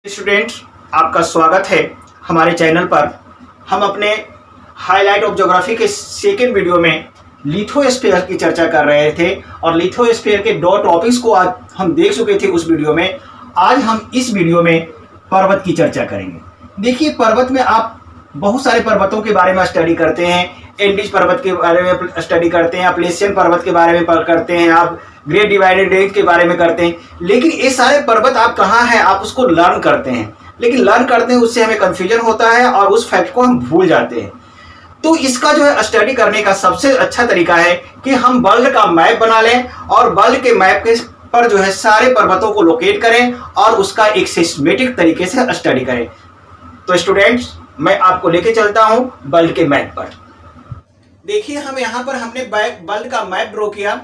Student, आपका स्वागत है हमारे चैनल पर। हम अपने हाईलाइट ऑफ ज्योग्राफी के सेकेंड वीडियो में लिथोस्फीयर की चर्चा कर रहे थे और लिथोस्फीयर के दो टॉपिक्स को आज हम देख चुके थे उस वीडियो में। आज हम इस वीडियो में पर्वत की चर्चा करेंगे। देखिए, पर्वत में आप बहुत सारे पर्वतों के बारे में स्टडी करते हैं। एंडीज पर्वत के बारे में स्टडी करते हैं, अपलेशियन पर्वत के बारे में करते हैं, आप ग्रेट डिवाइडेड रेंज के बारे में करते हैं। लेकिन ये सारे पर्वत आप कहाँ हैं, आप उसको लर्न करते हैं, लेकिन लर्न करते हैं उससे हमें कंफ्यूजन होता है और उस फैक्ट को हम भूल जाते हैं। तो इसका जो है स्टडी करने का सबसे अच्छा तरीका है कि हम वर्ल्ड का मैप बना लें और वर्ल्ड के मैप के पर जो है सारे पर्वतों को लोकेट करें और उसका एक सिस्टमेटिक तरीके से स्टडी करें। तो स्टूडेंट्स, मैं आपको लेके चलता हूं वर्ल्ड के मैप पर। देखिए, हम यहाँ पर हमने वर्ल्ड का मैप ड्रॉ किया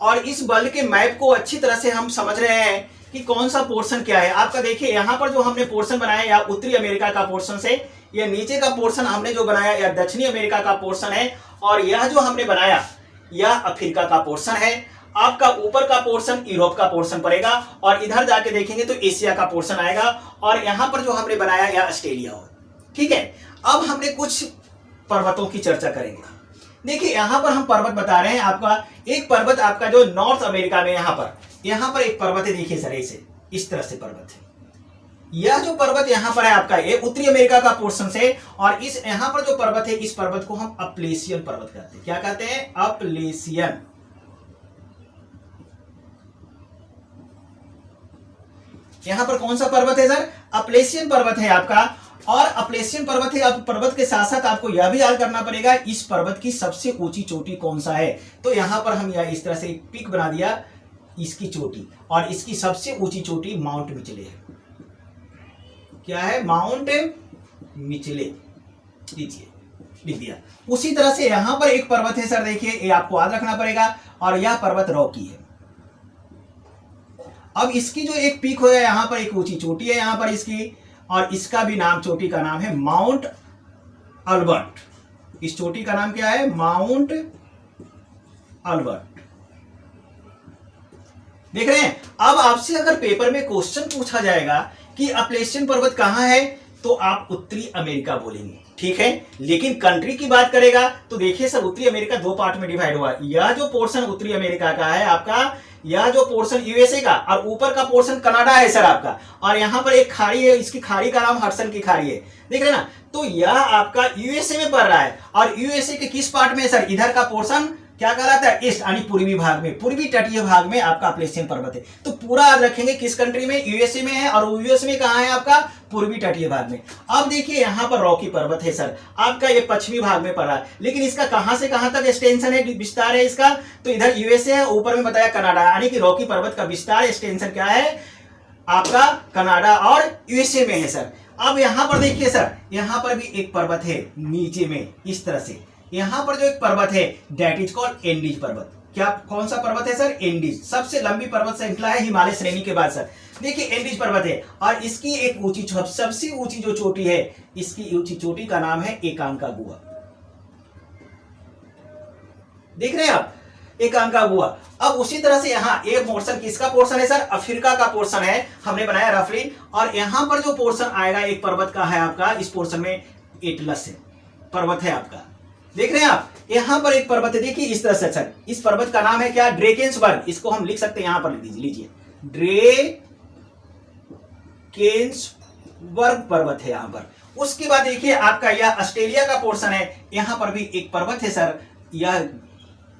और इस वर्ल्ड के मैप को अच्छी तरह से हम समझ रहे हैं कि कौन सा पोर्शन क्या है। आपका देखिए, यहाँ पर जो हमने पोर्शन बनाया या उत्तरी अमेरिका का पोर्शन से, यह नीचे का पोर्शन हमने जो बनाया या दक्षिणी अमेरिका का पोर्शन है, और यह जो हमने बनाया यह अफ्रीका का पोर्शन है। आपका ऊपर का पोर्शन यूरोप का पोर्शन पड़ेगा और इधर जाके देखेंगे तो एशिया का पोर्शन आएगा और यहाँ पर जो हमने बनाया यह ऑस्ट्रेलिया हो। ठीक है, अब हमने कुछ पर्वतों की चर्चा करेंगे। देखिए, यहाँ पर हम पर्वत बता रहे हैं। आपका एक पर्वत आपका जो नॉर्थ अमेरिका में यहाँ पर एक पर्वत है। देखिए सर, ऐसे इस तरह से पर्वत है। यह जो पर्वत यहाँ पर है आपका, ये उत्तरी अमेरिका का पोर्शन से, और इस यहाँ पर जो पर्वत है इस पर्वत को हम अपलेशियन पर्वत कहते हैं। क्या कहते हैं? अपलेशियन। यहाँ पर कौन सा पर्वत है सर? अपलेशियन पर्वत है आपका। और अपलेशियन पर्वत है। अब पर्वत के साथ साथ आपको यह भी याद करना पड़ेगा इस पर्वत की सबसे ऊंची चोटी कौन सा है। तो यहां पर हम यह इस तरह से एक पिक बना दिया इसकी चोटी, और इसकी सबसे ऊंची चोटी माउंट मिचले है। क्या है? माउंट मिचले। लीजिए, लिख दिया। उसी तरह से यहां पर एक पर्वत है सर, देखिए, ये आपको याद रखना पड़ेगा, और यह पर्वत रॉकी है। अब इसकी जो एक पीक हो, यहां पर एक ऊंची चोटी है यहां पर इसकी, और इसका भी नाम, चोटी का नाम है माउंट अल्बर्ट। इस चोटी का नाम क्या है? Mount Albert. देख रहे हैं? अब आपसे अगर पेपर में क्वेश्चन पूछा जाएगा कि अपलेशियन पर्वत कहां है, तो आप उत्तरी अमेरिका बोलेंगे। ठीक है, लेकिन कंट्री की बात करेगा तो देखिए सर, उत्तरी अमेरिका दो पार्ट में डिवाइड हुआ। यह जो पोर्शन उत्तरी अमेरिका का है आपका, यह जो पोर्शन यूएसए का, और ऊपर का पोर्शन कनाडा है सर आपका, और यहां पर एक खाड़ी है, इसकी खाड़ी का नाम हडसन की खाड़ी है। देख रहे हैं ना? तो यह आपका यूएसए में पड़ रहा है, और यूएसए के किस पार्ट में सर? इधर का पोर्शन क्या कहलाता है? ईस्ट, यानी पूर्वी भाग में, पूर्वी तटीय भाग में आपका अपलेशियन पर्वत है। तो पूरा याद रखेंगे किस कंट्री में? यूएसए में है, और यूएसए में कहां है आपका? पूर्वी तटीय भाग में। अब देखिए, यहां पर रॉकी पर्वत है सर आपका, ये पश्चिमी भाग में पड़ा है, लेकिन इसका कहां से कहां तक एक्सटेंशन है, विस्तार है इसका? तो इधर यूएसए है, ऊपर में बताया कनाडा, यानी कि रॉकी पर्वत का विस्तार एक्सटेंशन क्या है आपका? कनाडा और यूएसए में है सर। अब यहां पर देखिए सर, यहां पर भी एक पर्वत है नीचे में इस तरह से। यहां पर जो एक पर्वत है दैट इज कॉल्ड एंडीज पर्वत। क्या, कौन सा पर्वत है सर? एंडीज। सबसे लंबी पर्वत श्रृंखला है हिमालय श्रेणी के बाद सर। देखिए, एंडीज पर्वत है, और इसकी एक ऊंची, सबसे ऊंची जो चोटी है, इसकी ऊंची चोटी का नाम है एकांकागुआ। देख रहे हैं आप? एकांकागुआ। अब उसी तरह से यहाँ एक पोर्शन किसका पोर्शन है सर? अफ्रीका का पोर्शन है, हमने बनाया रफली। और यहां पर जो पोर्शन आएगा एक पर्वत का है आपका, इस पोर्शन में एटलस है पर्वत है आपका। देख रहे हैं आप? यहां पर एक पर्वत है, देखिए इस तरह से सर। इस पर्वत का नाम है क्या? ड्रेकेंसबर्ग। इसको हम लिख सकते हैं, यहां पर लिख लीजिए, ड्रेकेंसबर्ग पर्वत है यहां पर। उसके बाद देखिए आपका यह ऑस्ट्रेलिया का पोर्शन है, यहां पर भी एक पर्वत है सर, यह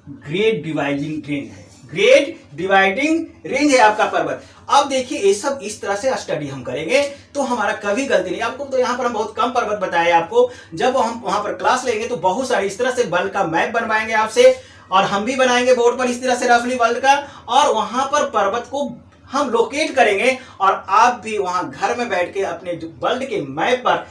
ग्रेट डिवाइडिंग रेंज है। ग्रेट डिवाइडिंग रेंज है आपका पर्वत। अब देखिए, ये सब इस तरह से स्टडी हम करेंगे तो हमारा कभी गलती नहीं। आपको तो यहाँ पर हम बहुत कम पर्वत बताए आपको, जब हम वहां पर क्लास लेंगे तो बहुत सारे इस तरह से वर्ल्ड का मैप बनवाएंगे आपसे, और हम भी बनाएंगे बोर्ड पर इस तरह से रफली वर्ल्ड का, और वहां पर पर्वत को हम लोकेट करेंगे, और आप भी वहां घर में बैठ के अपने वर्ल्ड के मैप पर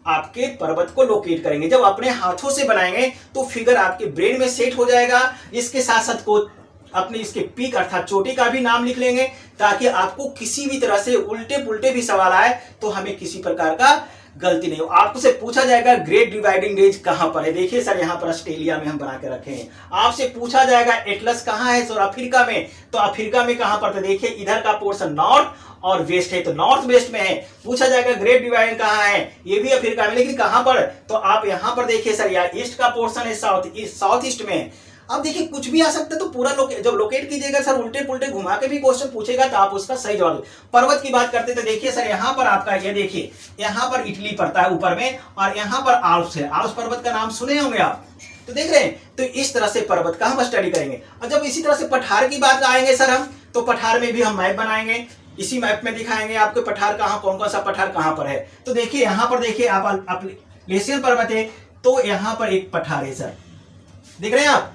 आपके पर्वत को लोकेट करेंगे। जब अपने हाथों से बनाएंगे तो फिगर आपके ब्रेन में सेट हो जाएगा। इसके साथ साथ को अपने इसके पीक अर्थात चोटी का भी नाम लिख लेंगे, ताकि आपको किसी भी तरह से उल्टे पुल्टे भी सवाल आए तो हमें किसी प्रकार का गलती नहीं हो। आपसे पूछा जाएगा ग्रेट डिवाइडिंग रेंज कहां पर है। देखिए सर यहाँ पर ऑस्ट्रेलिया में हम बना के रखे हैं। आपसे पूछा जाएगा एटलस कहां है सर, अफ्रीका में, तो अफ्रीका में कहां पर, तो देखिए इधर का पोर्शन नॉर्थ और वेस्ट है, तो नॉर्थ वेस्ट में है। पूछा जाएगा ग्रेट डिवाइडिंग कहां है, ये भी अफ्रीका में, लेकिन कहां पर, तो आप यहां पर देखिए सर यार ईस्ट का पोर्शन है, साउथ ईस्ट में है। अब देखिए कुछ भी आ सकता है, तो पूरा जब लोकेट कीजिएगा सर, उल्टे पुल्टे घुमा के भी क्वेश्चन पूछेगा तो आप उसका सही जवाब। पर्वत की बात करते तो देखिए सर यहाँ पर आपका ये देखिए यहाँ पर इटली पड़ता है ऊपर में, और यहाँ पर आल्प्स है। आल्प्स पर्वत का नाम सुने होंगे आप, तो देख रहे हैं। तो इस तरह से पर्वत का हम स्टडी करेंगे। और जब इसी तरह से पठार की बात आएंगे सर हम, तो पठार में भी हम मैप बनाएंगे, इसी मैप में दिखाएंगे आपको पठार कहाँ, कौन कौन सा पठार कहाँ पर है। तो देखिए यहाँ पर देखिए आप लेसियन पर्वत है, तो यहाँ पर एक पठार है सर, देख रहे हैं आप।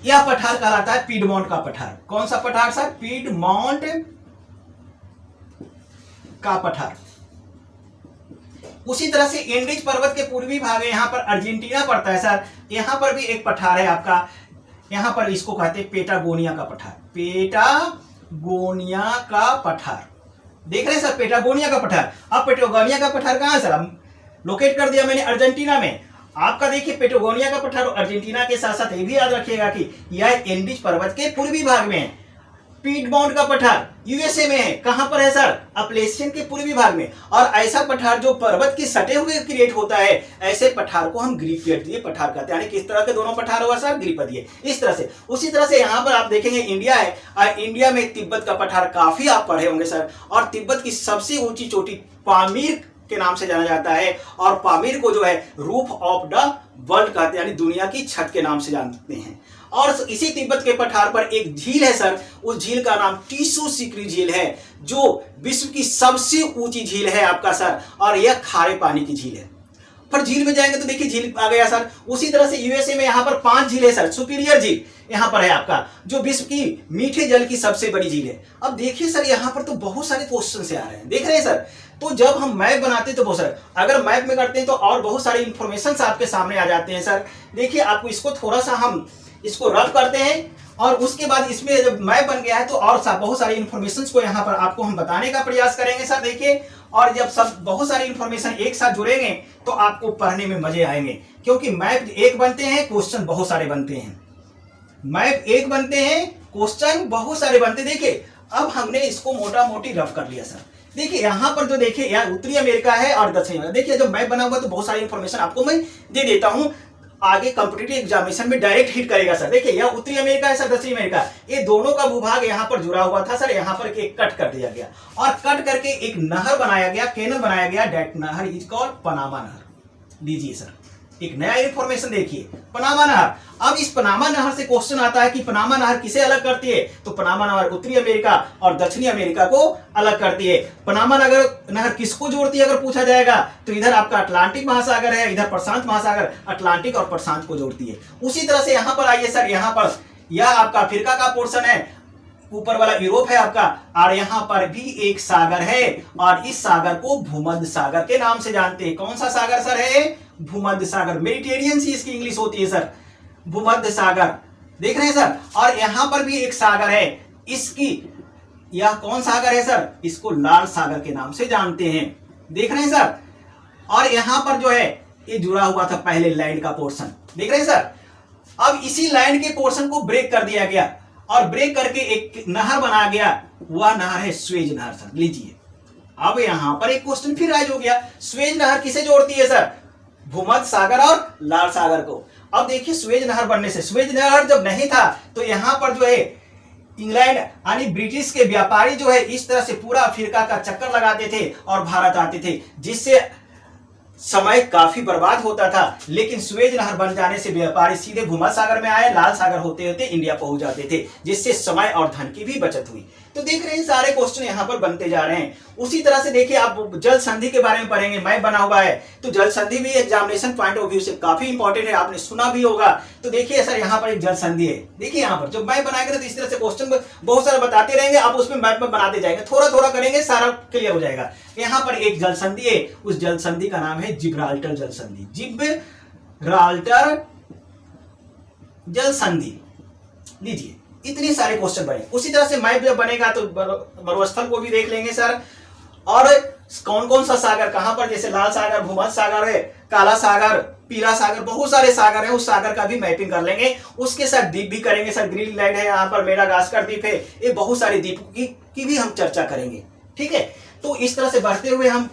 यह पठार कहलाता है पीडमोंट का पठार। कौन सा पठार सर, पीडमोंट का पठार। उसी तरह से एंडीज पर्वत के पूर्वी भाग है, यहां पर अर्जेंटीना पड़ता है सर, यहां पर भी एक पठार है आपका, यहां पर इसको कहते हैं पेटागोनिया का पठार। पेटागोनिया का पठार, देख रहे हैं सर, पेटागोनिया का पठार। अब पेटागोनिया का पठार कहां है सर, हम लोकेट कर दिया मैंने अर्जेंटीना में। आपका देखिए पेटागोनिया का पठार अर्जेंटीना के साथ साथ ये भी याद रखिएगा कि यह एंडीज पर्वत के पूर्वी भाग में है। पीडमोंट का पठार यूएसए में है, कहां पर है सर, अपलेशियन के पूर्वी भाग में। और ऐसा पठार जो पर्वत के सटे हुए क्रिएट होता है, ऐसे पठार को हम ग्रीपीय पठार कहते हैं। यानी किस तरह के दोनों पठार हुआ सर, ग्रीपीय, इस तरह से। उसी तरह से यहाँ पर आप देखेंगे इंडिया है, और इंडिया में तिब्बत का पठार काफी आप पढ़े होंगे सर। और तिब्बत की सबसे ऊंची चोटी पामीर के नाम से जाना जाता है, और पामीर को जो है रूफ ऑफ द वर्ल्ड कहते हैं, यानी दुनिया की छत के नाम से जानते हैं। और इसी तिब्बत के पठार पर एक झील है सर, उस झील का नाम टीसू सिक्री झील है, जो विश्व की सबसे ऊंची झील है आपका सर, और यह खारे पानी की झील है। पर झील में जाएंगे तो देखिए झील आ गया सर। उसी तरह से यूएसए में यहाँ पर 5 झील है सर, सुपीरियर झील यहाँ पर है आपका, जो विश्व की मीठे जल की सबसे बड़ी झील है। अब देखिए सर यहाँ पर तो बहुत सारे क्वेश्चन से आ रहे हैं, देख रहे हैं सर। तो जब हम मैप बनाते हैं तो बहुत सारे, अगर मैप में करते हैं तो और बहुत सारे इंफॉर्मेशन आपके सामने आ जाते हैं सर। देखिए आपको इसको थोड़ा सा हम इसको रफ करते हैं, और उसके बाद इसमें जब मैप बन गया है तो और बहुत सारी इंफॉर्मेशन को यहाँ पर आपको हम बताने का प्रयास करेंगे सर। देखिए, और जब सब बहुत सारी इंफॉर्मेशन एक साथ जुड़ेंगे तो आपको पढ़ने में मजे आएंगे, क्योंकि मैप एक बनते हैं, क्वेश्चन बहुत सारे बनते हैं। मैप एक बनते हैं, क्वेश्चन बहुत सारे बनते हैं। देखिए अब हमने इसको मोटा मोटी रफ कर लिया सर। देखिए यहाँ पर जो देखिए यहाँ उत्तरी अमेरिका है और दक्षिणी अमेरिका। देखिए जब मैप बना हुआ तो बहुत सारी इंफॉर्मेशन आपको मैं दे देता हूँ, आगे कॉम्पिटिटिव एग्जामिनेशन में डायरेक्ट हिट करेगा सर। देखिए यह उत्तरी अमेरिका है सर, दक्षिणी अमेरिका, ये दोनों का भूभाग यहाँ पर जुड़ा हुआ था सर। यहाँ पर एक कट कर दिया गया और कट करके एक नहर बनाया गया, कैनल बनाया गया। दैट नहर इज कॉल्ड पनामा नहर। लीजिए सर एक नया इंफॉर्मेशन देखिए, पनामा नहर। अब इस पनामा नहर से क्वेश्चन आता है कि पनामा नहर किसे अलग करती है, तो पनामा नहर उत्तरी अमेरिका और दक्षिणी अमेरिका को अलग करती है। पनामा नहर किसको जोड़ती है अगर पूछा जाएगा, तो इधर आपका अटलांटिक महासागर है, इधर प्रशांत महासागर, अटलांटिक और प्रशांत को जोड़ती है। उसी तरह से यहाँ पर आइए सर, यहाँ पर यह आपका अफ्रीका का पोर्शन है, ऊपर वाला यूरोप है आपका, और यहाँ पर भी एक सागर है, और इस सागर को भूमध्य सागर के नाम से जानते हैं। कौन सा सागर सर है, भूमध्य सागर। मेडिटेरियन सी इसकी इंग्लिश होती है सर, भूमध्य सागर, देख रहे हैं सर। और यहाँ पर भी एक सागर है, इसकी यह कौन सागर है सर, इसको लाल सागर के नाम से जानते हैं, देख रहे हैं सर। और यहाँ पर जो है ये जुड़ा हुआ था पहले लैंड का पोर्शन, देख रहे हैं सर। अब इसी लैंड के पोर्शन को ब्रेक कर दिया गया, और ब्रेक करके एक नहर बना गया, वह नहर है स्वेज नहर सर। लीजिए अब यहां पर एक क्वेश्चन फिर राइज हो गया, स्वेज नहर किसे जोड़ती है सर, भूमध्य सागर और लाल सागर को। अब देखिए स्वेज नहर बनने से, स्वेज नहर जब नहीं था तो यहां पर जो है इंग्लैंड यानी ब्रिटिश के व्यापारी जो है इस तरह से पूरा अफ्रीका का चक्कर लगाते थे और भारत आते थे, जिससे समय काफी बर्बाद होता था। लेकिन स्वेज नहर बन जाने से व्यापारी सीधे भूमध्य सागर में आए, लाल सागर होते होते इंडिया पहुंच जाते थे, जिससे समय और धन की भी बचत हुई। तो देख रहे हैं सारे क्वेश्चन यहाँ पर बनते जा रहे हैं। उसी तरह से देखिए आप जल संधि के बारे में पढ़ेंगे, मैप बना हुआ है, तो जल संधि भी एग्जामिनेशन पॉइंट ऑफ व्यू से काफी इंपॉर्टेंट है, आपने सुना भी होगा। तो देखिए सर यहाँ पर एक जल संधि है, देखिए यहाँ पर जब मैप बनाएंगे तो इस तरह से क्वेश्चन बहुत सारे बताते रहेंगे, आप उसमें मैप में बनाते जाएंगे, थोड़ा थोड़ा करेंगे, सारा क्लियर हो जाएगा। यहाँ पर एक जल संधि है, उस जल संधि का नाम है जिब्राल्टर जल संधि, जिब्राल्टर जल संधि। लीजिए इतने सारे क्वेश्चन बने। उसी तरह से मैप जब बनेगा तो मरुस्थल को भी देख लेंगे सर, और कौन कौन सा सागर कहां पर, जैसे लाल सागर, भूमध्य सागर है, काला सागर, पीला सागर, बहुत सारे सागर हैं, उस सागर का भी मैपिंग कर लेंगे। उसके साथ द्वीप भी करेंगे सर, ग्रीनलैंड है, यहाँ पर मेडागास्कर द्वीप है, ये बहुत सारे द्वीपों की भी हम चर्चा करेंगे। ठीक है, तो इस तरह से बढ़ते हुए हम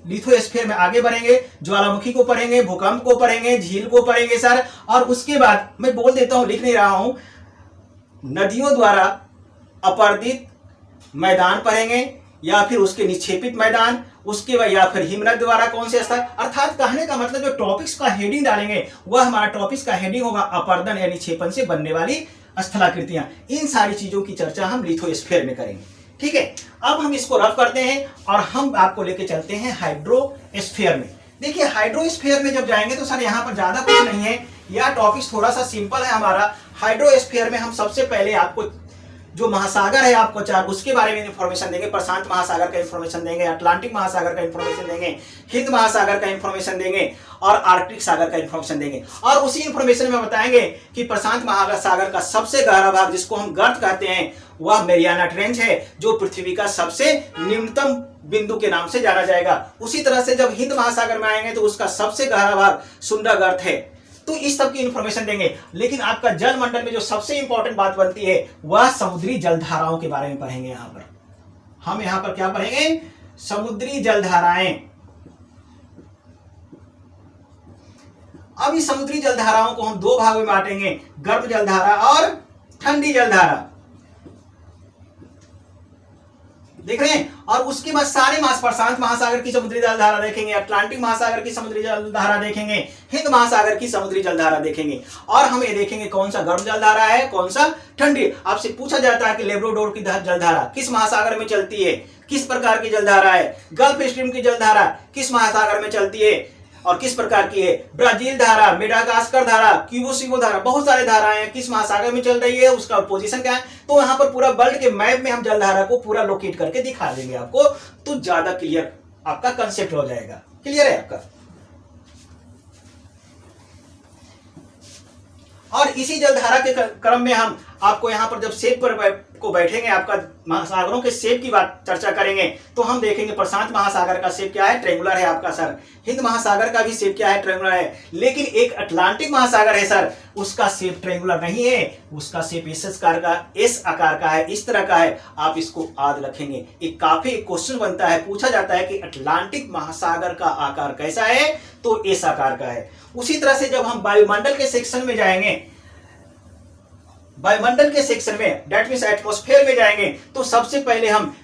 लिथोस्फीयर में आगे बढ़ेंगे, ज्वालामुखी को पढ़ेंगे, भूकंप को पढ़ेंगे, झील को पढ़ेंगे सर, और उसके बाद मैं बोल देता हूं, लिख नहीं रहा हूं, नदियों द्वारा अपरदित मैदान पढ़ेंगे या फिर उसके निक्षेपित मैदान, उसके बाद या फिर हिमनद द्वारा कौन से स्थल, अर्थात कहने का मतलब जो टॉपिक्स का हेडिंग डालेंगे वह हमारा टॉपिक्स का हेडिंग होगा अपरदन या निक्षेपण से बनने वाली स्थलाकृतियां। इन सारी चीजों की चर्चा हम लिथोस्फीयर में करेंगे। ठीक है, अब हम इसको रफ करते हैं और हम आपको लेके चलते हैं हाइड्रोस्फीयर में। देखिए हाइड्रोस्फीयर में जब जाएंगे तो सर यहाँ पर ज्यादा कुछ नहीं है, यह टॉपिक थोड़ा सा सिंपल है हमारा। हाइड्रोस्फीयर में हम सबसे पहले आपको जो महासागर है आपको चार उसके बारे में इंफॉर्मेशन देंगे, प्रशांत महासागर का इंफॉर्मेशन देंगे, अटलांटिक महासागर का इंफॉर्मेशन देंगे, हिंद महासागर का इंफॉर्मेशन देंगे और आर्कटिक सागर का इंफॉर्मेशन देंगे। और उसी इंफॉर्मेशन में बताएंगे कि प्रशांत महासागर का सबसे गहरा भाग जिसको हम गर्त कहते हैं वह मैरियाना ट्रेंच है, जो पृथ्वी का सबसे निम्नतम बिंदु के नाम से जाना जाएगा। उसी तरह से जब हिंद महासागर में आएंगे तो उसका सबसे गहरा भाग सुंदर गर्त है। तो इस सब की इंफॉर्मेशन देंगे, लेकिन आपका जल मंडल में जो सबसे इंपॉर्टेंट बात बनती है वह समुद्री जलधाराओं के बारे में पढ़ेंगे। यहां पर हम यहां पर क्या पढ़ेंगे, समुद्री जलधाराएं। अब इस समुद्री जलधाराओं को हम दो भागों में बांटेंगे, गर्म जलधारा और ठंडी जलधारा, देख रहे हैं। और उसके बाद सारे प्रशांत महासागर की समुद्री जलधारा देखेंगे, अटलांटिक महासागर की समुद्री जलधारा देखेंगे, हिंद महासागर की समुद्री जलधारा देखेंगे, और हम ये देखेंगे कौन सा गर्म जलधारा है कौन सा ठंडी। आपसे पूछा जाता है कि लेब्राडोर की जलधारा किस महासागर में चलती है, किस प्रकार की जलधारा है, गल्फ स्ट्रीम की जलधारा किस महासागर में चलती है और किस प्रकार की है, ब्राजील धारा, मेडागास्कर धारा, क्यूबोसिबो धारा, बहुत सारे धाराएं हैं, किस महासागर में चल रही है, उसका पोजीशन क्या है। तो यहाँ पर पूरा वर्ल्ड के मैप में हम जलधारा को पूरा लोकेट करके दिखा देंगे आपको, तो ज्यादा क्लियर आपका कंसेप्ट हो जाएगा। क्लियर है आपका। और इसी जलधारा के क्रम में हम आपको यहाँ पर जब शेप पर को बैठेंगे, आपका महासागरों के शेप की बात चर्चा करेंगे, तो हम देखेंगे प्रशांत महासागर का शेप क्या है, ट्रेंगुलर है आपका सर। हिंद महासागर का भी शेप क्या है, ट्रेंगुलर है। लेकिन एक अटलांटिक महासागर है सर, उसका शेप ट्रेंगुलर नहीं है, उसका शेप एस आकार का है, इस तरह का है। आप इसको याद रखेंगे, एक काफी क्वेश्चन बनता है, पूछा जाता है कि अटलांटिक महासागर का आकार कैसा है, तो एस आकार का है। उसी तरह से जब हम वायुमंडल के सेक्शन में जाएंगे, वायुमंडल के सेक्शन में दैट मींस एटमॉस्फेयर में जाएंगे, तो सबसे पहले हम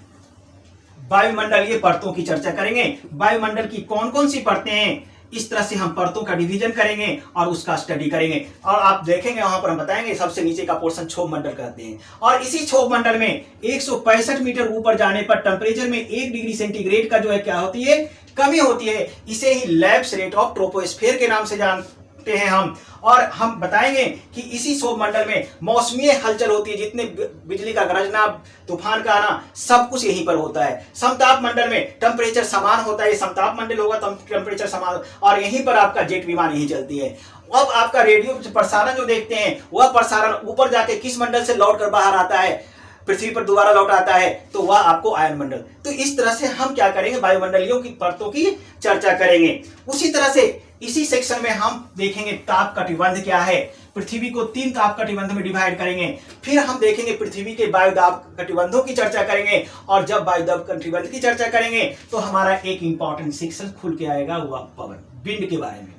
वायुमंडलीय परतों की चर्चा करेंगे। वायुमंडल की कौन कौन सी परतें हैं, इस तरह से हम परतों का डिवीजन करेंगे और उसका स्टडी करेंगे। और आप देखेंगे वहां पर हम बताएंगे सबसे नीचे का पोर्शन क्षोभ मंडल कहते हैं। और इसी क्षोभ मंडल में 165 मीटर ऊपर जाने पर टेम्परेचर में 1 डिग्री सेंटीग्रेड का जो है क्या होती है, कमी होती है। इसे ही लैप्स रेट ऑफ ट्रोपोस्फेयर के नाम से जानते हैं हम। और हम बताएंगे कि इसी क्षोभ मंडल में मौसमी हलचल होती है, जितने बिजली का गरजना, तूफान का आना, सब कुछ यहीं पर होता है। समताप मंडल में टेम्परेचर समान होता है, समताप मंडल होगा तो टेम्परेचर समान, और यहीं पर आपका जेट विमान यहीं चलती है। अब आपका रेडियो प्रसारण जो देखते हैं वह प्रसारण ऊपर जाके किस मंडल से लौट कर बाहर आता है, पृथ्वी पर दोबारा लौट आता है, तो वह आपको आयनमंडल। तो इस तरह से हम क्या करेंगे, वायुमंडलियों की परतों की चर्चा करेंगे। उसी तरह से इसी सेक्शन में हम देखेंगे ताप कटिबंध क्या है, पृथ्वी को 3 ताप कटिबंध में डिवाइड करेंगे। फिर हम देखेंगे पृथ्वी के वायुदाब कटिबंधों की चर्चा करेंगे। और जब वायुदाब कटिबंध की चर्चा करेंगे तो हमारा एक इंपॉर्टेंट सेक्शन खुल के आएगा, वह पवन, विंड के बारे में।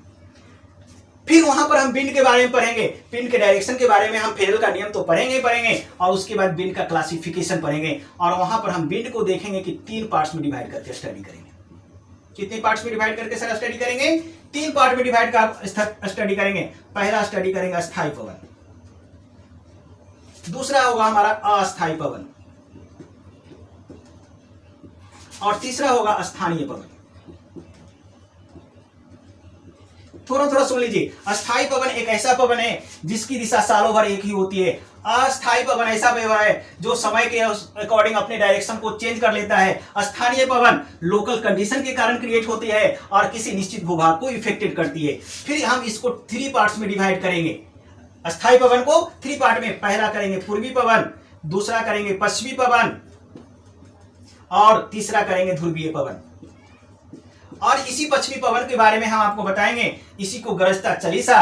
फिर वहां पर हम विंड के बारे में पढ़ेंगे, विंड के डायरेक्शन के बारे में हम फेरल का नियम तो पढ़ेंगे, और उसके बाद विंड का क्लासिफिकेशन पढ़ेंगे। और वहां पर हम विंड को देखेंगे कि 3 पार्ट्स में डिवाइड करके स्टडी करेंगे। कितने पार्ट्स में डिवाइड करके सर स्टडी करेंगे, 3 पार्ट में डिवाइड कर स्टडी करेंगे। पहला स्टडी करेंगे अस्थायी पवन, दूसरा होगा हमारा अस्थायी पवन, और तीसरा होगा स्थानीय पवन। थोड़ा थोड़ा सुन लीजिए। अस्थायी पवन एक ऐसा पवन है जिसकी दिशा सालों भर एक ही होती है। अस्थायी पवन ऐसा पवन है जो समय के अकॉर्डिंग अपने डायरेक्शन को चेंज कर लेता है। स्थानीय पवन लोकल कंडीशन के कारण क्रिएट होती है और किसी निश्चित भूभाग को इफेक्टेड करती है। फिर हम इसको 3 पार्ट्स में डिवाइड करेंगे। अस्थायी पवन को 3 पार्ट में, पहला करेंगे पूर्वी पवन, दूसरा करेंगे पश्चिमी पवन, और तीसरा करेंगे ध्रुवीय पवन। और इसी पश्चिमी पवन के बारे में हम आपको बताएंगे। इसी को गरजता चालीसा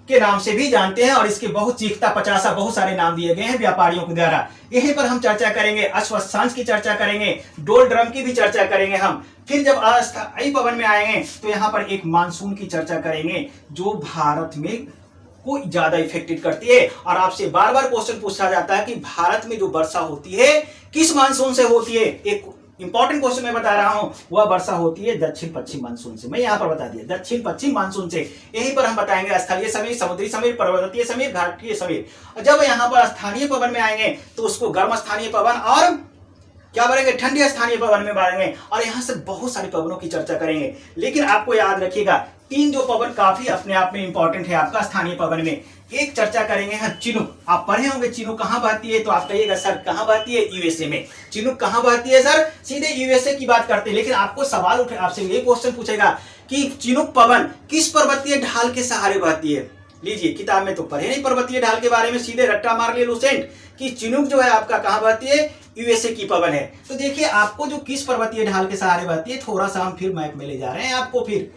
के नाम से भी जानते हैं और इसके बहुत चीखता पचासा बहुत सारे नाम दिए गए हैं व्यापारियों के द्वारा। यहीं पर हम चर्चा करेंगे अश्वत्थांश की चर्चा करेंगे, डोल ड्रम की भी चर्चा करेंगे हम। फिर जब अस्थायी पवन में आएंगे तो यहाँ पर एक मानसून की चर्चा करेंगे जो भारत में को ज्यादा इफेक्टेड करती है। और आपसे बार बार क्वेश्चन पूछा जाता है कि भारत में जो वर्षा होती है किस मानसून से होती है। एक इंपॉर्टेंट क्वेश्चन मैं बता रहा हूं, वह वर्षा होती है दक्षिण पश्चिम मानसून से। मैं यहां पर बता दिया दक्षिण पश्चिम मानसून से। यहीं पर हम बताएंगे स्थलीय समीर, समुद्री समीर, पर्वतीय समीर, घाटीय समीर। जब यहां पर स्थानीय पवन में आएंगे तो उसको गर्म स्थानीय पवन और क्या बढ़ेंगे ठंडी स्थानीय पवन में बढ़ेंगे। और यहां से बहुत सारे पवनों की चर्चा करेंगे। लेकिन आपको याद रखिएगा तीन जो पवन काफी अपने आप में इंपॉर्टेंट है आपका स्थानीय पवन में। एक चर्चा करेंगे हम चिनूक। आप पढ़े होंगे चिनूक कहां बहती है, तो आप कहिएगा सर कहां बहती है, यूएसए में। चिनूक कहां बहती है सर, सीधे यूएसए की बात करते हैं। लेकिन आपको सवाल उठे, आपसे ये क्वेश्चन पूछेगा कि चिनूक पवन किस पर्वतीय ढाल के सहारे बहती है। लीजिए किताब में तो पढ़े नहीं पर्वतीय ढाल के बारे में, सीधे रट्टा मार लिया लुसेंट कि चिनूक जो है आपका कहां बहती है, यूएसए की पवन है। तो देखिए आपको जो किस पर्वतीय ढाल के सहारे बहती है, थोड़ा सा हम फिर मैप में ले जा रहे हैं आपको। फिर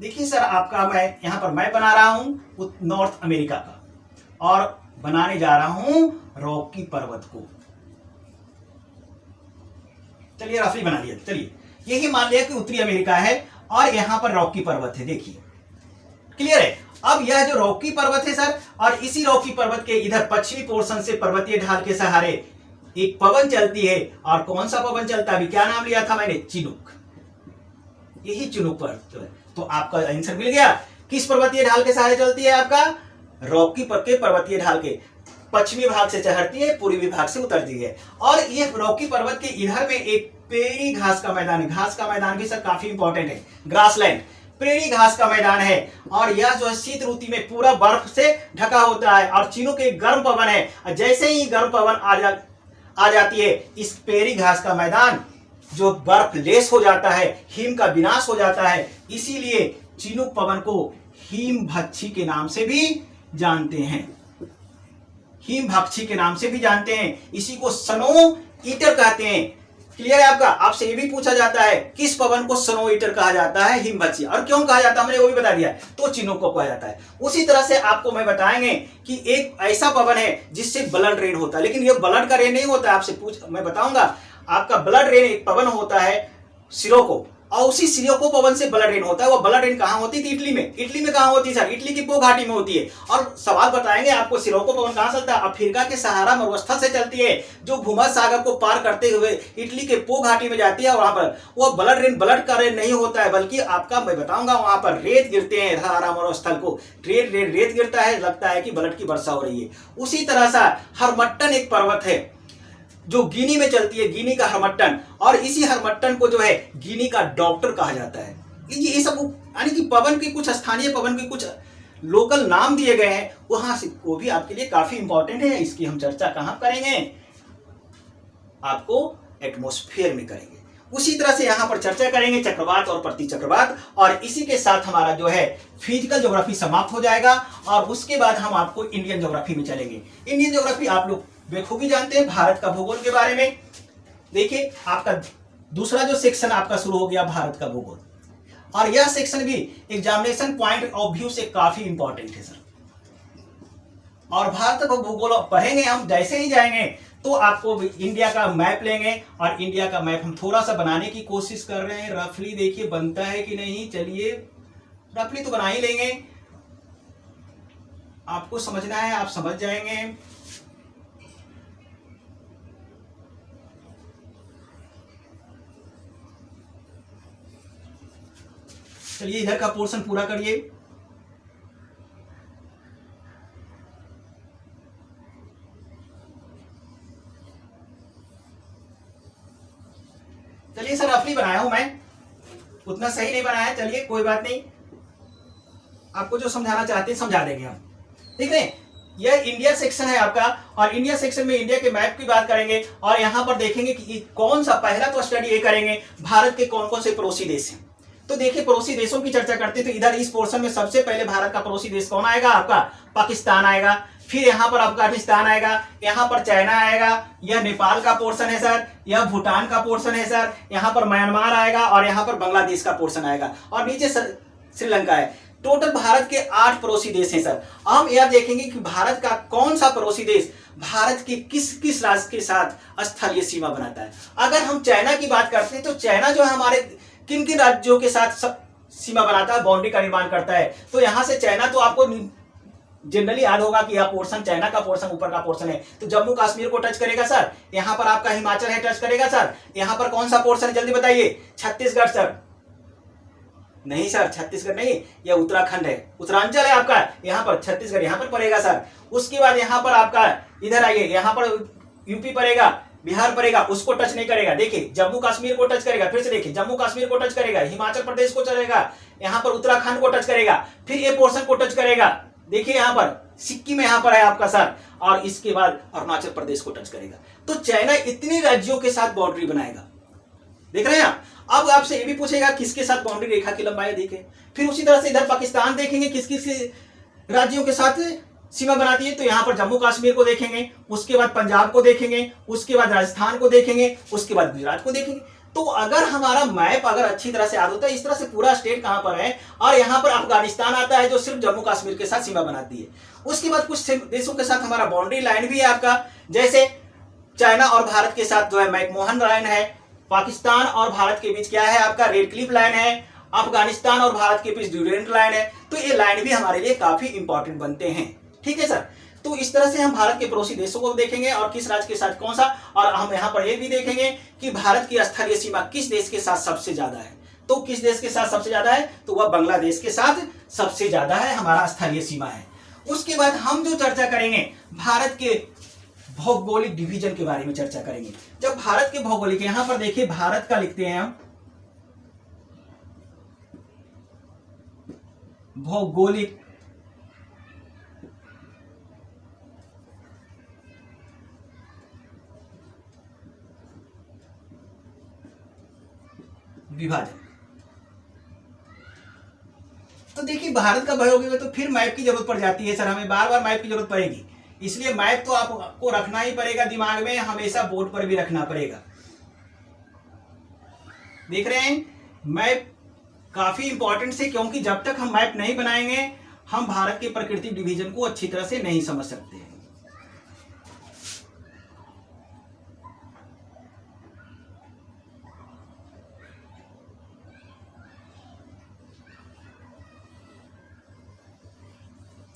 देखिए सर आपका मैं यहां पर मैप बना रहा हूं नॉर्थ अमेरिका का और बनाने जा रहा हूं रॉकी पर्वत को। चलिए रफली बना लिया। चलिए यही मान लिया कि उत्तरी अमेरिका है और यहां पर रॉकी पर्वत है। देखिए क्लियर है। अब यह जो रॉकी पर्वत है सर, और इसी रॉकी पर्वत के इधर पश्चिमी पोर्शन से पर्वतीय ढाल के सहारे एक पवन चलती है। और कौन सा पवन चलता है, अभी क्या नाम लिया था मैंने, चिनूक। यही चिनूक पर तो आपका आंसर मिल गया। किस पर्वतीय ढाल के सहारे चलती है, आपका रॉकी के पर्वतीय ढाल के पश्चिमी भाग से चढ़ती है, पूर्वी भाग से उतरती है। और ये रॉकी पर्वत के इधर में एक प्रेरी घास का मैदान है। घास का मैदान भी सर काफी इंपॉर्टेंट है, ग्रासलैंड प्रेरी घास का मैदान है। और यह जो है शीत ऋतु में पूरा बर्फ से ढका होता है। और चिनूक एक गर्म पवन है। जैसे ही गर्म पवन आ जाती है, इस प्रेरी घास का मैदान जो बर्फ लेस हो जाता है, हिम का विनाश हो जाता है। इसीलिए चिनूक पवन को हिम भक्षी के नाम से भी जानते हैं। हिम भक्षी के नाम से भी जानते हैं। इसी को स्नो ईटर कहते हैं। क्लियर है आपका। आपसे ये भी पूछा जाता है किस पवन को स्नो ईटर कहा जाता है, हिम भक्षी, और क्यों कहा जाता है मैंने वो भी बता दिया, तो चिनूक को कहा जाता है। उसी तरह से आपको मैं बताएंगे कि एक ऐसा पवन है जिससे ब्लड रेन होता है। लेकिन ये ब्लड का रेन नहीं होता है, आपसे मैं बताऊंगा। आपका ब्लड रेन एक पवन होता है सिरोको, और उसी सिरोको पवन से ब्लड रेन होता है। वो ब्लड रेन कहां होती थी, इटली में। इटली में कहां होती है सर, इटली की पो घाटी में होती है। और सवाल बताएंगे आपको सिरोको पवन कहां चलता है, अफ्रीका के सहारा मरुस्थल से चलती है, जो भूमध्य सागर को पार करते हुए इटली के पो घाटी में जाती है। वहां पर वो ब्लड रेन ब्लड का रेन नहीं होता है, बल्कि आपका मैं बताऊंगा वहां पर रेत गिरते हैं। सहारा मरुस्थल को रेत गिरता है, लगता है कि ब्लड की वर्षा हो रही है। उसी तरह से हरमट्टन एक पर्वत है जो गिनी में चलती है, गिनी का हरमट्टन। और इसी हरमट्टन को जो है गिनी का डॉक्टर कहा जाता है। ये सब यानी कि पवन के कुछ स्थानीय पवन के कुछ लोकल नाम दिए गए हैं, वहां से वो भी आपके लिए काफी इंपॉर्टेंट है। इसकी हम चर्चा कहां करेंगे, आपको एटमॉस्फेयर में करेंगे। उसी तरह से यहां पर चर्चा करेंगे चक्रवात और प्रति चक्रवात। और इसी के साथ हमारा जो है फिजिकल ज्योग्राफी समाप्त हो जाएगा। और उसके बाद हम आपको इंडियन ज्योग्राफी में चलेंगे। इंडियन ज्योग्राफी आप लोग बेखूबी जानते हैं भारत का भूगोल के बारे में। देखिए आपका दूसरा जो सेक्शन आपका शुरू हो गया भारत का भूगोल। और यह सेक्शन भी एग्जामिनेशन पॉइंट ऑफ व्यू से काफी इंपॉर्टेंट है सर। और भारत का भूगोल पढ़ेंगे हम, जैसे ही जाएंगे तो आपको इंडिया का मैप लेंगे। और इंडिया का मैप हम थोड़ा सा बनाने की कोशिश कर रहे हैं रफली। देखिए बनता है कि नहीं, चलिए रफली तो बना ही लेंगे। आपको समझना है, आप समझ जाएंगे। चलिए इधर का पोर्शन पूरा करिए। चलिए सर रफली बनाया हूं मैं, उतना सही नहीं बनाया, चलिए कोई बात नहीं। आपको जो समझाना चाहते हैं समझा देंगे हम, ठीक है। यह इंडिया सेक्शन है आपका। और इंडिया सेक्शन में इंडिया के मैप की बात करेंगे। और यहां पर देखेंगे कि कौन सा, पहला तो स्टडी ये करेंगे भारत के कौन कौन से पड़ोसी देश हैं। तो देखिए पड़ोसी देशों की चर्चा करते हैं तो इधर इस पोर्शन में सबसे पहले भारत का पड़ोसी देश कौन आएगा? आपका पाकिस्तान आएगा, फिर यहाँ पर अफगानिस्तान आएगा, यहाँ पर चाइना आएगा, यह नेपाल का पोर्शन है सर, यह भूटान का पोर्शन है सर, यहाँ पर म्यांमार आएगा और यहाँ पर बांग्लादेश का पोर्शन आएगा और नीचे श्रीलंका है। टोटल भारत के 8 पड़ोसी देश हैं सर। हम यह देखेंगे कि भारत का कौन सा पड़ोसी देश भारत के किस किस राज्य के साथ स्थलीय सीमा बनाता है। अगर हम चाइना की बात करते हैं तो चाइना जो है हमारे किन किन राज्यों के साथ सीमा बनाता है, बाउंड्री का निर्माण करता है। तो यहां से चाइना तो आपको जनरली याद होगा कि यह पोर्शन चाइना का पोर्शन ऊपर का पोर्शन है, तो जम्मू कश्मीर को टच करेगा सर। यहाँ पर आपका हिमाचल है, टच करेगा सर। यहाँ पर कौन सा पोर्शन है जल्दी बताइए? छत्तीसगढ़ सर। नहीं सर, छत्तीसगढ़ नहीं, यह उत्तराखंड है, उत्तरांचल है आपका। यहाँ पर छत्तीसगढ़ यहाँ पर पड़ेगा सर। उसके बाद यहाँ पर आपका इधर आइए, यहाँ पर यूपी पड़ेगा, बिहार पड़ेगा, उसको टच नहीं करेगा। देखिए जम्मू कश्मीर को टच करेगा, फिर से देखिए जम्मू कश्मीर को टच करेगा, हिमाचल प्रदेश को चलेगा, यहाँ पर उत्तराखंड को टच करेगा, फिर ये पोर्शन को टच करेगा। देखिए यहाँ पर सिक्किम यहाँ पर है आपका सर, और इसके बाद अरुणाचल प्रदेश को टच करेगा। तो चाइना इतने राज्यों के साथ बाउंड्री बनाएगा, देख रहे हैं आप। अब आपसे ये भी पूछेगा किसके साथ बाउंड्री रेखा की लंबाई देखें। फिर उसी तरह से इधर पाकिस्तान देखेंगे किस किस राज्यों के साथ सीमा बनाती है। तो यहाँ पर जम्मू कश्मीर को देखेंगे, उसके बाद पंजाब को देखेंगे, उसके बाद राजस्थान को देखेंगे, उसके बाद गुजरात को देखेंगे। तो अगर हमारा मैप अगर अच्छी तरह से याद होता है, इस तरह से पूरा स्टेट कहां पर है, और यहाँ पर अफगानिस्तान आता है जो सिर्फ जम्मू कश्मीर के साथ सीमा बनाती है। उसके बाद कुछ देशों के साथ हमारा बाउंड्री लाइन भी है आपका, जैसे चाइना और भारत के साथ जो है मैकमोहन लाइन है, पाकिस्तान और भारत के बीच क्या है आपका रेड क्लिफ लाइन है, अफगानिस्तान और भारत के बीच ड्यूरेंट लाइन है। तो ये लाइन भी हमारे लिए काफी इंपॉर्टेंट बनते हैं, ठीक है सर। तो इस तरह से हम भारत के पड़ोसी देशों को देखेंगे और किस राज्य के साथ कौन सा, और हम यहाँ पर ये भी देखेंगे कि भारत की स्थलीय सीमा किस देश के साथ सबसे ज्यादा है। तो किस देश के साथ सबसे ज्यादा है? तो वह बांग्लादेश के साथ सबसे ज्यादा है, हमारा स्थलीय सीमा है। उसके बाद हम जो चर्चा करेंगे भारत के भौगोलिक डिवीजन के बारे में चर्चा करेंगे। जब भारत के भौगोलिक, यहां पर देखिए भारत का लिखते हैं हम भौगोलिक विभाजन। तो देखिए भारत का भौगोलिक तो फिर मैप की जरूरत पड़ जाती है सर, हमें बार बार मैप की जरूरत पड़ेगी, इसलिए मैप तो आपको रखना ही पड़ेगा दिमाग में, हमेशा बोर्ड पर भी रखना पड़ेगा। देख रहे हैं मैप काफी इंपॉर्टेंट से, क्योंकि जब तक हम मैप नहीं बनाएंगे हम भारत के प्राकृतिक डिवीजन को अच्छी तरह से नहीं समझ सकते हैं।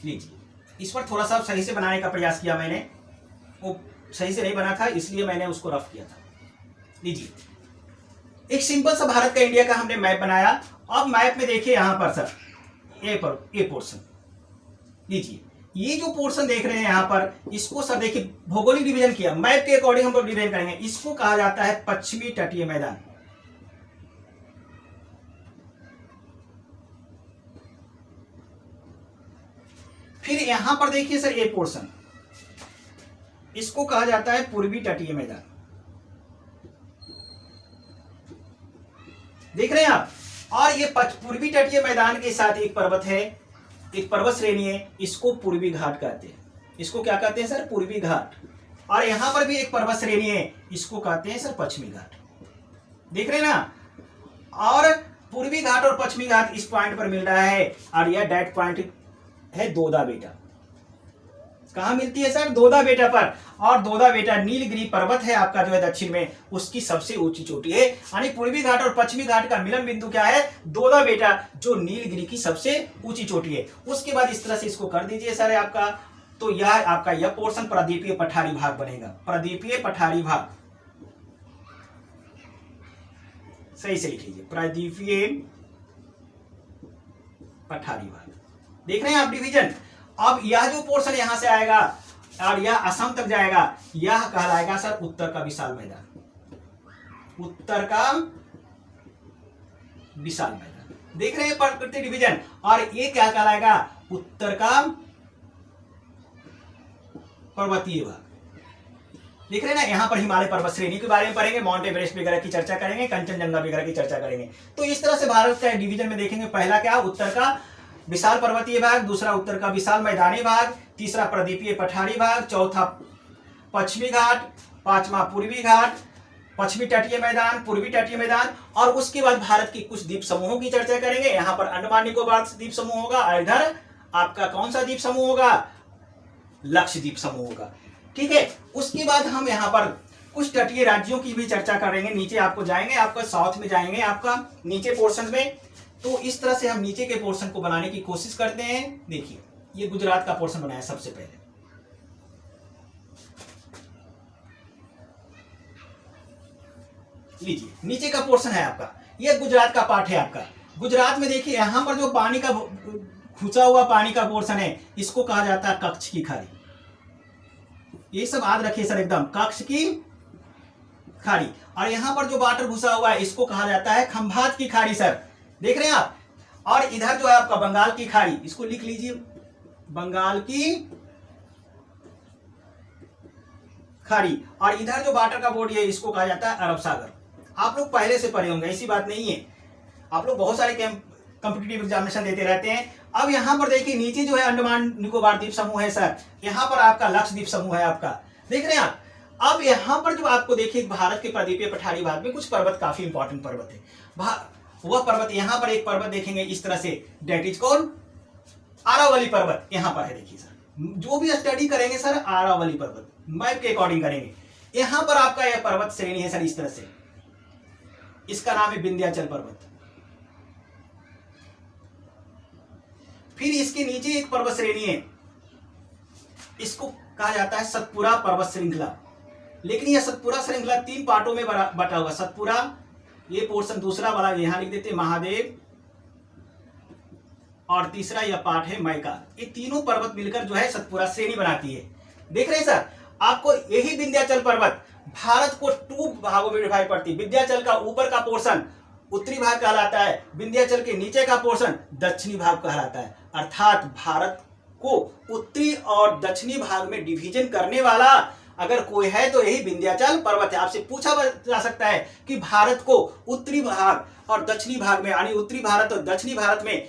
लीजिए, इस पर थोड़ा सा सही से बनाने का प्रयास किया मैंने, वो सही से नहीं बना था इसलिए मैंने उसको रफ किया था। लीजिए एक सिंपल सा भारत का, इंडिया का हमने मैप बनाया। अब मैप में देखिए यहां पर सर ए पोर्शन, लीजिए ये जो पोर्शन देख रहे हैं यहां पर, इसको सर देखिए भौगोलिक डिवीजन किया, मैप के अकॉर्डिंग हम लोग डिवीजन करेंगे। इसको कहा जाता है पश्चिमी तटीय मैदान। फिर यहां पर देखिए सर ए पोर्शन, इसको कहा जाता है पूर्वी तटीय मैदान। देख रहे हैं आप। और ये पूर्वी तटीय मैदान के साथ एक पर्वत है, एक पर्वत श्रेणी है, इसको पूर्वी घाट कहते हैं। इसको क्या कहते हैं सर? पूर्वी घाट। और यहां पर भी एक पर्वत श्रेणी है, इसको कहते हैं सर पश्चिमी घाट। देख रहे हैं ना। और पूर्वी घाट और पश्चिमी घाट इस पॉइंट पर मिल रहा है, और यह डेट पॉइंट है दोदा बेटा। कहां मिलती है सर? दोदा बेटा पर। और दोदा बेटा नीलगिरी पर्वत है आपका जो है दक्षिण में, उसकी सबसे ऊंची चोटी है। यानी पूर्वी घाट और पश्चिमी घाट का मिलन बिंदु क्या है? दोदा बेटा, जो नीलगिरी की सबसे ऊंची चोटी है। उसके बाद इस तरह से इसको कर दीजिए सर आपका, तो यह आपका यह पोर्शन प्रदीपीय पठारी भाग बनेगा। प्रदीपीय पठारी भाग, सही से लिख लीजिए, प्रदीपीय पठारी भाग। देख रहे हैं आप डिवीजन। अब यह जो पोर्शन यहां से आएगा और यह असम तक जाएगा, यह कहलाएगा सर उत्तर का विशाल मैदान। उत्तर का विशाल मैदान। देख रहे हैं प्राकृतिक डिवीजन। और ये क्या कहलाएगा? उत्तर का पर्वतीय भाग। देख रहे हैं ना, यहाँ पर हिमालय पर्वत श्रेणी के बारे में पढ़ेंगे, माउंट एवरेस्ट वगैरह की चर्चा करेंगे, कंचनजंगा वगैरह की चर्चा करेंगे। तो इस तरह से भारत का डिवीजन में देखेंगे, पहला क्या, उत्तर का विशाल पर्वतीय भाग, दूसरा उत्तर का विशाल मैदानी भाग, तीसरा प्रदीपीय पठारी भाग, चौथा पश्चिमी घाट, पांचवा पूर्वी घाट, पश्चिमी तटीय मैदान, पूर्वी तटीय मैदान, और उसके बाद भारत की कुछ द्वीप समूहों की चर्चा करेंगे। यहाँ पर अंडमान निकोबार द्वीप समूह होगा, और इधर आपका कौन सा द्वीप समूह होगा, लक्षद्वीप समूह होगा। ठीक है, उसके बाद हम यहाँ पर कुछ तटीय राज्यों की भी चर्चा करेंगे। नीचे आपको जाएंगे, आपका साउथ में जाएंगे, आपका नीचे पोर्शन में। तो इस तरह से हम नीचे के पोर्शन को बनाने की कोशिश करते हैं। देखिए, ये गुजरात का पोर्शन बनाया सबसे पहले। लीजिए, नीचे का पोर्शन है आपका, ये गुजरात का पार्ट है आपका। गुजरात में देखिए, यहां पर जो पानी का खुचा हुआ पानी का पोर्शन है, इसको कहा जाता है कच्छ की खाड़ी। ये सब याद रखिए सर, एकदम कच्छ की खाड़ी। और यहां पर जो वाटर घुसा हुआ है, इसको कहा जाता है खंभात की खाड़ी सर, देख रहे हैं आप। और इधर जो है आपका बंगाल की खाड़ी, इसको लिख लीजिए, बंगाल की खाड़ी। और इधर जो वाटर का बॉडी है, इसको कहा जाता है अरब सागर। आप लोग पहले से पढ़े होंगे, ऐसी बात नहीं है, आप लोग बहुत सारे कॉम्पिटिटिव एग्जामिनेशन देते रहते हैं। अब यहां पर देखिए, नीचे जो है अंडमान निकोबार द्वीप समूह है सर, यहां पर आपका लक्षद्वीप समूह है आपका, देख रहे हैं आप। अब यहां पर जो आपको देखिए, भारत के प्रदीपीय पठारी भाग में कुछ पर्वत काफी इंपॉर्टेंट पर्वत है। वह पर्वत, यहां पर एक पर्वत देखेंगे इस तरह से, डेट इज कौन, आरावली पर्वत यहां पर है। देखिए सर, जो भी स्टडी करेंगे सर, आरावली पर्वत मैप के अकॉर्डिंग करेंगे। यहां पर आपका यह पर्वत श्रेणी है सर, इस तरह से, इसका नाम है विंध्याचल पर्वत। फिर इसके नीचे एक पर्वत श्रेणी है, इसको कहा जाता है सतपुरा पर्वत श्रृंखला। लेकिन यह सतपुरा श्रृंखला 3 पार्टों में बटा हुआ। सतपुरा, ये पोर्शन दूसरा वाला यहां लिख देते महादेव, और तीसरा यह पार्ट है मैका। ये तीनों पर्वत मिलकर जो है सतपुरा श्रेणी बनाती है। देख रहे हैं सर, आपको यही विंध्याचल पर्वत भारत को 2 भागों में डिवाइड करती है। विंध्याचल का ऊपर का पोर्शन उत्तरी भाग कहलाता है, विंध्याचल के नीचे का पोर्शन दक्षिणी भाग कहलाता है। अर्थात भारत को उत्तरी और दक्षिणी भाग में डिवीजन करने वाला अगर कोई है तो यही विंध्याचल पर्वत है। आपसे पूछा जा सकता है कि भारत को उत्तरी भाग और दक्षिणी भाग में, यानी उत्तरी भारत और दक्षिणी भारत में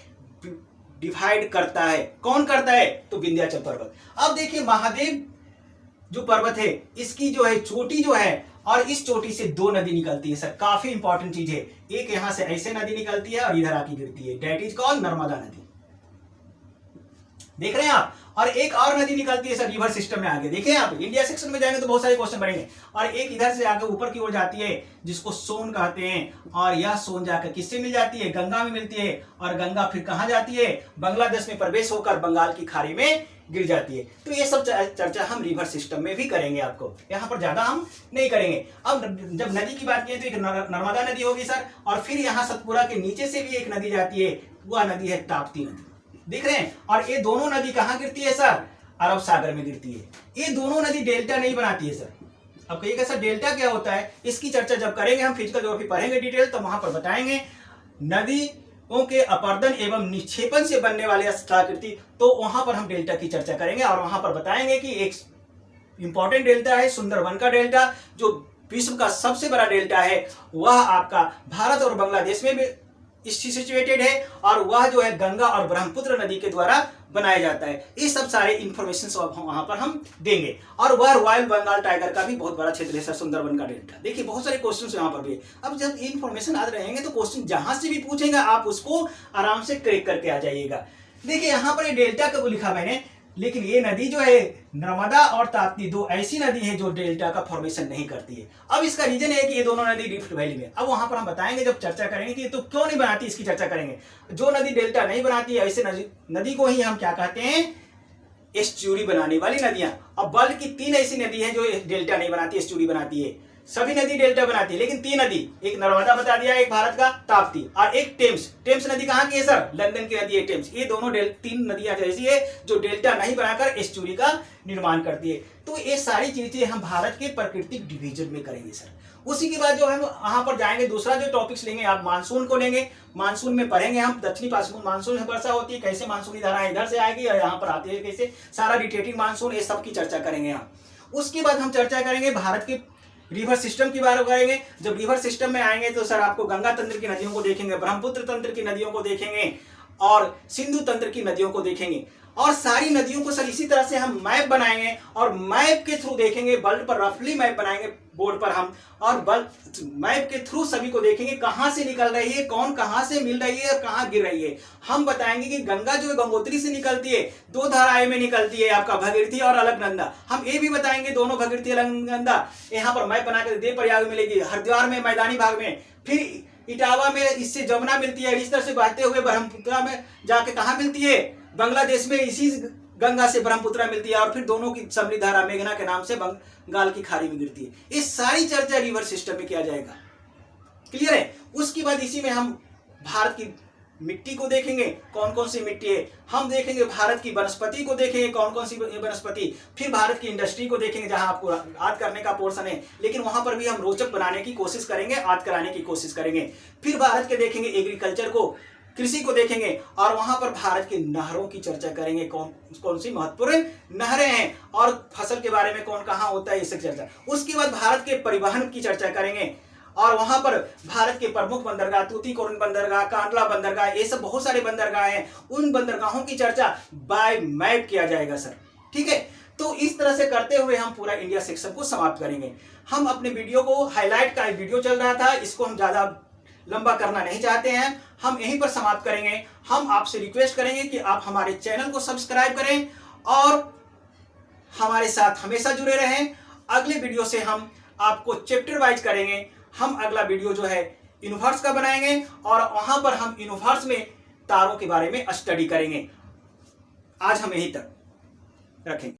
डिवाइड करता है, कौन करता है, तो विंध्याचल पर्वत। अब देखिए, महादेव जो पर्वत है, इसकी जो है चोटी जो है, और इस चोटी से 2 नदी निकलती है सर, काफी इंपॉर्टेंट चीज है। एक यहां से ऐसे नदी निकलती है और इधर आके गिरती है, डेट इज कॉल्ड नर्मदा नदी, देख रहे हैं आप। और एक और नदी निकलती है सर रिवर सिस्टम में आगे, देखिए आप इंडिया सेक्शन में जाएंगे तो बहुत सारे क्वेश्चन बनेंगे। और एक इधर से आगे ऊपर की ओर जाती है, जिसको सोन कहते हैं, और यह सोन जाकर किससे मिल जाती है, गंगा में मिलती है। और गंगा फिर कहां जाती है, बांग्लादेश में प्रवेश होकर बंगाल की खाड़ी में गिर जाती है। तो ये सब चर्चा हम रिवर सिस्टम में भी करेंगे, आपको यहाँ पर ज्यादा हम नहीं करेंगे। अब जब नदी की बात करें तो एक नर्मदा नदी होगी सर, और फिर यहाँ सतपुरा के नीचे से भी एक नदी जाती है, वह नदी है ताप्ती नदी, दिख रहे हैं। और ये दोनों नदी कहाँ गिरती है सर, अरब सागर में गिरती है। ये दोनों नदी डेल्टा नहीं बनाती है सर। अब कहिएगा सर डेल्टा क्या होता है, इसकी चर्चा जब करेंगे, हम फिजिकल ज्योग्राफी पढ़ेंगे डिटेल, तो वहां पर बताएंगे। नदियों के अपर्दन एवं निक्षेपण से बनने वाले स्थलाकृति, तो वहां पर हम डेल्टा की चर्चा करेंगे। और वहां पर बताएंगे कि एक इंपॉर्टेंट डेल्टा है सुंदरबन का डेल्टा, जो विश्व का सबसे बड़ा डेल्टा है, वह आपका भारत और बांग्लादेश में भी सिचुएटेड है, और वह जो है गंगा और ब्रह्मपुत्र नदी के द्वारा बनाया जाता है। ये सब सारे इंफॉर्मेशन वहां पर हम देंगे। और वह रॉयल बंगाल टाइगर का भी बहुत बड़ा क्षेत्र है सर, सुंदरबन का डेल्टा। देखिए बहुत सारे क्वेश्चन यहाँ पर भी। अब जब ये इंफॉर्मेशन आ रहेंगे तो क्वेश्चन जहां से भी पूछेंगे आप उसको आराम से क्रैक करके आ जाइएगा। देखिए यहाँ पर ये डेल्टा कब लिखा मैंने, लेकिन ये नदी जो है नर्मदा और ताप्ती 2 ऐसी नदी है जो डेल्टा का फॉर्मेशन नहीं करती है। अब इसका रीजन है कि ये दोनों नदी रिफ्ट वैली में, अब वहां पर हम बताएंगे जब चर्चा करेंगे कि ये तो क्यों नहीं बनाती, इसकी चर्चा करेंगे। जो नदी डेल्टा नहीं बनाती है, ऐसे नदी को ही हम क्या कहते हैं, एस्चुरी बनाने वाली नदियां। अब वर्ल्ड की 3 ऐसी नदी है जो डेल्टा नहीं बनाती, एस्चुरी बनाती है। सभी नदी डेल्टा बनाती है, लेकिन 3 नदी, एक नर्मदा बता दिया, एक भारत का ताप्ती, और एक टेम्स। टेम्स नदी कहाँ की है सर, लंदन की नदी है टेम्स। ये दोनों 3 नदियां ऐसी है जो डेल्टा नहीं बनाकर एस्चुरी का निर्माण करती है। तो ये सारी चीजें हम भारत के प्राकृतिक डिवीजन में करेंगे सर। उसी के बाद जो हम वहां पर जाएंगे, दूसरा जो टॉपिक्स लेंगे, आप मानसून को लेंगे। मानसून में पढ़ेंगे हम दक्षिणी मानसून में वर्षा होती है, कैसे मानसूनी धारा इधर से आएगी और यहाँ पर आती है कैसे, सारा रिटेटिंग मानसून, ये सब की चर्चा करेंगे हम। उसके बाद हम चर्चा करेंगे भारत के रिवर सिस्टम की बात करेंगे। जब रिवर सिस्टम में आएंगे तो सर आपको गंगा तंत्र की नदियों को देखेंगे, ब्रह्मपुत्र तंत्र की नदियों को देखेंगे और सिंधु तंत्र की नदियों को देखेंगे। और सारी नदियों को सर इसी तरह से हम मैप बनाएंगे और मैप के थ्रू देखेंगे, वर्ल्ड पर रफली मैप बनाएंगे बोर्ड पर हम, और मैप के थ्रू सभी को देखेंगे कहां से निकल रही है, कौन कहां से मिल रही है और कहां गिर रही है। हम बताएंगे कि गंगा जो है गंगोत्री से निकलती है, दो धाराएं में निकलती है, आपका भगीरथी और अलकनंदा। हम ये भी बताएंगे दोनों भगीरथी अलकनंदा यहाँ पर मैप बनाकर देवप्रयाग में मिलेगी, हरिद्वार में मैदानी भाग में, फिर इटावा में इससे जमुना मिलती है, इस तरह से बहते हुए ब्रह्मपुत्र में जाके कहाँ मिलती है, बांग्लादेश में इसी गंगा से ब्रह्मपुत्र मिलती है, और फिर दोनों की सबली धारा मेघना के नाम से बंगाल की खाड़ी में गिरती है। इस सारी चर्चा रिवर सिस्टम में किया जाएगा। क्लियर है? उसके बाद इसी में हम भारत की मिट्टी को देखेंगे, कौन कौन सी मिट्टी है, हम देखेंगे भारत की वनस्पति को देखेंगे, कौन कौन सी वनस्पति, फिर भारत की इंडस्ट्री को देखेंगे जहां आपको याद करने का पोर्शन है, लेकिन वहां पर भी हम रोचक बनाने की कोशिश करेंगे, याद कराने की कोशिश करेंगे। फिर भारत के देखेंगे एग्रीकल्चर को, कृषि को देखेंगे, और वहां पर भारत की नहरों की चर्चा करेंगे, कौन कौन सी महत्वपूर्ण नहरें हैं और फसल के बारे में कौन कहां होता है, इसकी चर्चा। उसके बाद भारत के परिवहन की चर्चा करेंगे, और वहां पर भारत के प्रमुख बंदरगाह, तूतीकोरिन बंदरगाह, कांडला बंदरगाह, ये सब बहुत सारे बंदरगाह हैं, उन बंदरगाहों की चर्चा बाय मैप किया जाएगा सर। ठीक है? तो इस तरह से करते हुए हम पूरा इंडिया सेक्शन को समाप्त करेंगे। हम अपने वीडियो को, हाईलाइट का वीडियो चल रहा था, इसको हम ज्यादा लंबा करना नहीं चाहते हैं, हम यहीं पर समाप्त करेंगे। हम आपसे रिक्वेस्ट करेंगे कि आप हमारे चैनल को सब्सक्राइब करें और हमारे साथ हमेशा जुड़े रहें। अगले वीडियो से हम आपको चैप्टर वाइज करेंगे। हम अगला वीडियो जो है यूनिवर्स का बनाएंगे और वहां पर हम यूनिवर्स में तारों के बारे में स्टडी करेंगे। आज हम यहीं तक रखेंगे।